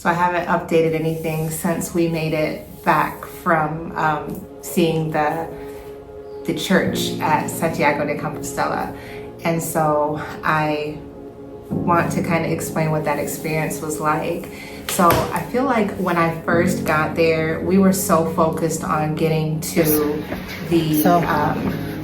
So I haven't updated anything since we made it back from seeing the church at Santiago de Compostela. And so I want to kind of explain what that experience was like. So I feel like when I first got there, we were so focused on getting to the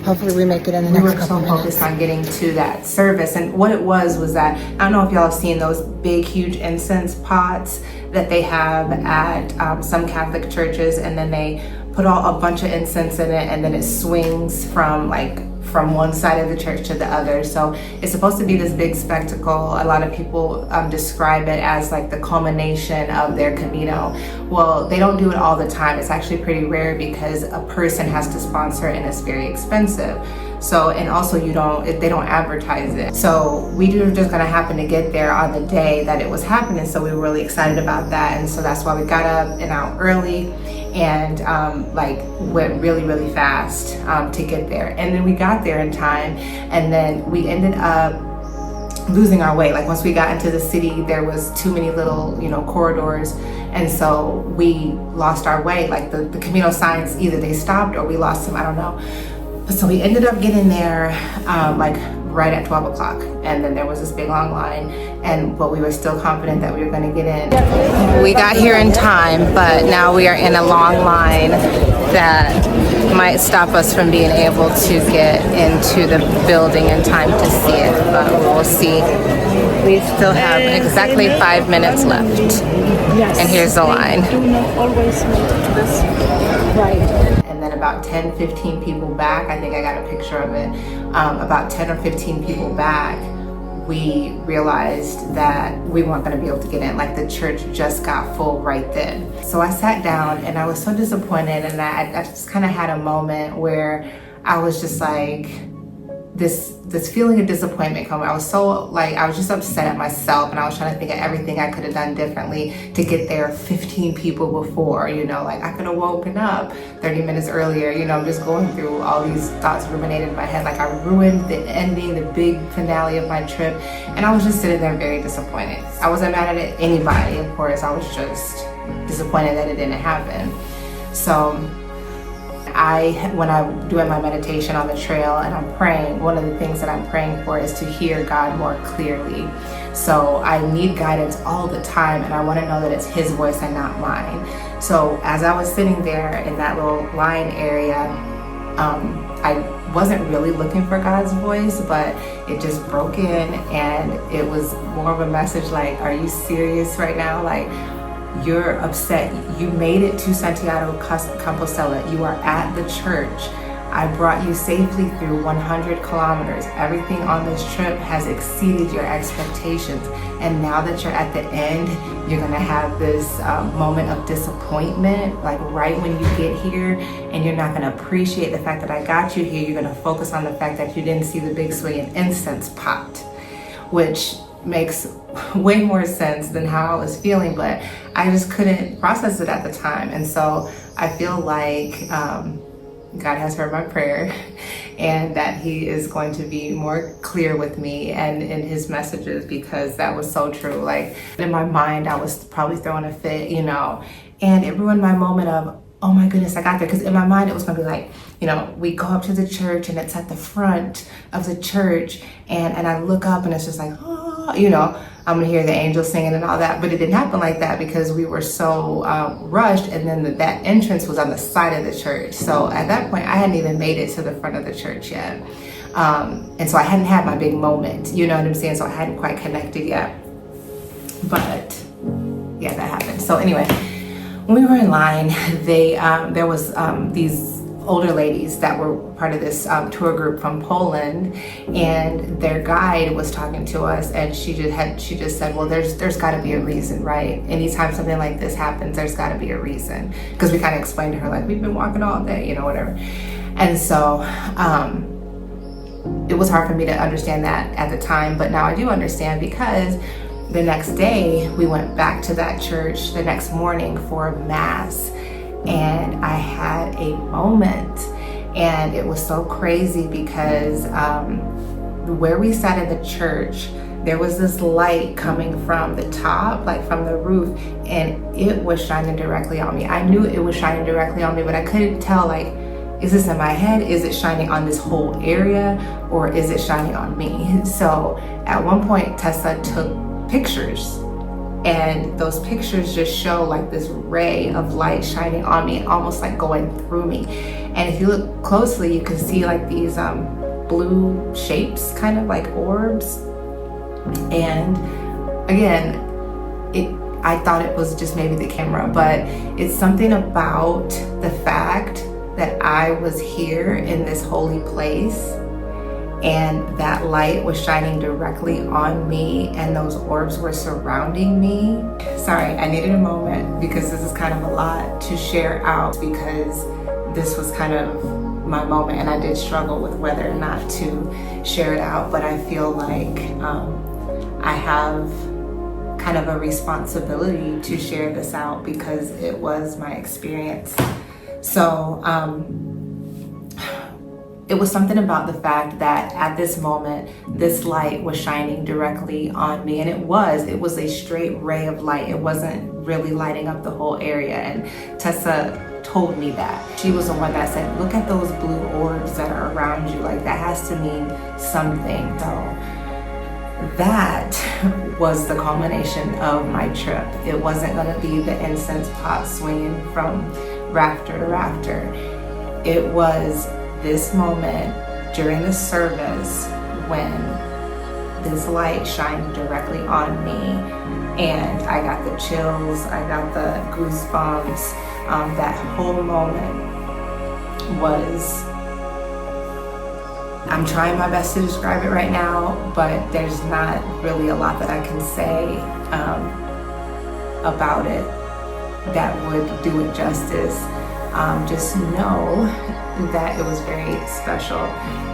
hopefully we make it in the next couple minutes. We were so focused on getting to that service. And what it was that, I don't know if y'all have seen those big, huge incense pots that they have at some Catholic churches, and then they put a bunch of incense in it, and then it swings from one side of the church to the other. So it's supposed to be this big spectacle. A lot of people describe it as like the culmination of their Camino. Well, they don't do it all the time. It's actually pretty rare because a person has to sponsor it and it's very expensive. So, and also they don't advertise it. So we were just gonna happen to get there on the day that it was happening. So we were really excited about that. And so that's why we got up and out early and went really, really fast to get there. And then we got there in time, and then we ended up losing our way. Like once we got into the city, there was too many little, corridors. And so we lost our way. Like the Camino signs, either they stopped or we lost them, I don't know. So we ended up getting there right at 12 o'clock. And then there was this big long line, but we were still confident that we were going to get in. We got here in time, but now we are in a long line that might stop us from being able to get into the building in time to see it, but we'll see. We still have exactly 5 minutes left. Yes. And here's the line. Do not always make this right. And then about 10, 15 people back, I think I got a picture of it, about 10 or 15 people back, we realized that we weren't going to be able to get in. Like the church just got full right then. So I sat down and I was so disappointed, and I just kind of had a moment where I was just like, this feeling of disappointment coming. I was just upset at myself, and I was trying to think of everything I could have done differently to get there 15 people before, like I could have woken up 30 minutes earlier, I'm just going through all these thoughts ruminated in my head, like I ruined the ending, the big finale of my trip, and I was just sitting there very disappointed. I wasn't mad at anybody, of course, I was just disappointed that it didn't happen. So when I'm doing my meditation on the trail and I'm praying, one of the things that I'm praying for is to hear God more clearly. So I need guidance all the time, and I want to know that it's His voice and not mine. So as I was sitting there in that little line area, I wasn't really looking for God's voice, but it just broke in, and it was more of a message like, are you serious right now? Like, you're upset. You made it to Santiago Compostela. You are at the church. I brought you safely through 100 kilometers. Everything on this trip has exceeded your expectations. And now that you're at the end, you're gonna have this moment of disappointment, like right when you get here, and you're not gonna appreciate the fact that I got you here. You're gonna focus on the fact that you didn't see the big swinging incense pot, which makes way more sense than how I was feeling, but I just couldn't process it at the time. And so I feel like God has heard my prayer, and that He is going to be more clear with me and in His messages, because that was so true. Like in my mind, I was probably throwing a fit, and it ruined my moment of, oh my goodness, I got there. Because in my mind, it was gonna be like, we go up to the church and it's at the front of the church, and I look up and it's just like, oh, I'm gonna hear the angels singing and all that. But it didn't happen like that because we were so rushed, and then that entrance was on the side of the church. So at that point, I hadn't even made it to the front of the church yet. And so I hadn't had my big moment, you know what I'm saying? So I hadn't quite connected yet. But yeah, that happened. So anyway, when we were in line, there was these older ladies that were part of this tour group from Poland, and their guide was talking to us, and she just said, well, there's got to be a reason, right? Anytime something like this happens, there's got to be a reason, because we kind of explained to her, like, we've been walking all day, whatever. And so it was hard for me to understand that at the time, but now I do understand, because the next day we went back to that church the next morning for Mass, and I had a moment, and it was so crazy because where we sat in the church, there was this light coming from the top, like from the roof, and it was shining directly on me. I knew it was shining directly on me, but I couldn't tell, like, is this in my head? Is it shining on this whole area, or is it shining on me? So at one point, Tessa took pictures, and those pictures just show like this ray of light shining on me, almost like going through me. And if you look closely, you can see like these blue shapes, kind of like orbs. And again, I thought it was just maybe the camera, but it's something about the fact that I was here in this holy place, and that light was shining directly on me, and those orbs were surrounding me. Sorry, I needed a moment because this is kind of a lot to share out, because this was kind of my moment, and I did struggle with whether or not to share it out, but I feel like I have kind of a responsibility to share this out because it was my experience. So it was something about the fact that at this moment, this light was shining directly on me, and it was a straight ray of light. It wasn't really lighting up the whole area, and Tessa told me that. She was the one that said, look at those blue orbs that are around you, like that has to mean something. So that was the culmination of my trip. It wasn't going to be the incense pot swinging from rafter to rafter. It was this moment during the service when this light shined directly on me, and I got the chills, I got the goosebumps. That whole moment was, I'm trying my best to describe it right now, but there's not really a lot that I can say about it that would do it justice. Just know that it was very special,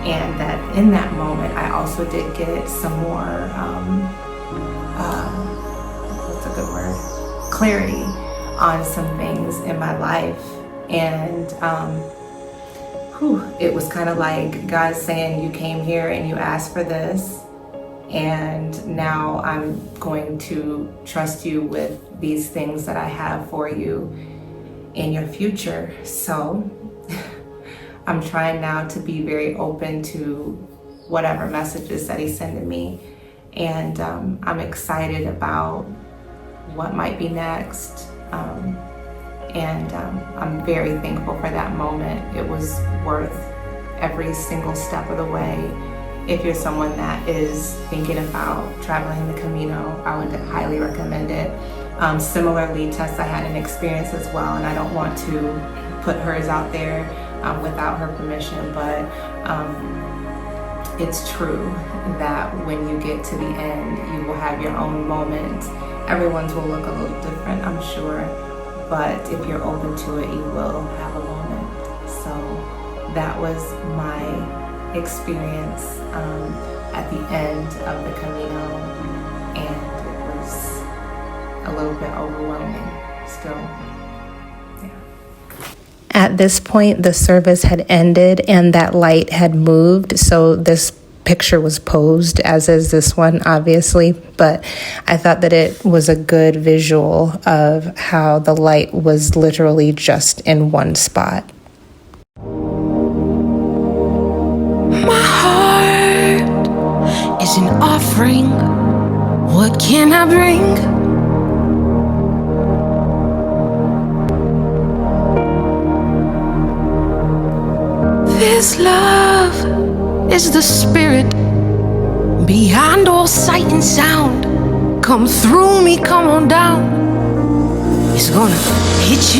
and that in that moment I also did get some more what's a good word, clarity on some things in my life. And it was kind of like God saying, you came here and you asked for this, and now I'm going to trust you with these things that I have for you in your future. So I'm trying now to be very open to whatever messages that he's sending me, and I'm excited about what might be next, and I'm very thankful for that moment. It was worth every single step of the way. If you're someone that is thinking about traveling the Camino, I would highly recommend it. Similarly, Tessa had an experience as well, and I don't want to put hers out there without her permission, but it's true that when you get to the end, you will have your own moment. Everyone's will look a little different, I'm sure, but if you're open to it, you will have a moment. So that was my experience at the end of the Camino, and it was a little bit overwhelming still. At this point, the service had ended and that light had moved, so this picture was posed, as is this one, obviously, but I thought that it was a good visual of how the light was literally just in one spot. My heart is an offering. What can I bring? This love is the spirit behind all sight and sound. Come through me, come on down. It's gonna hit you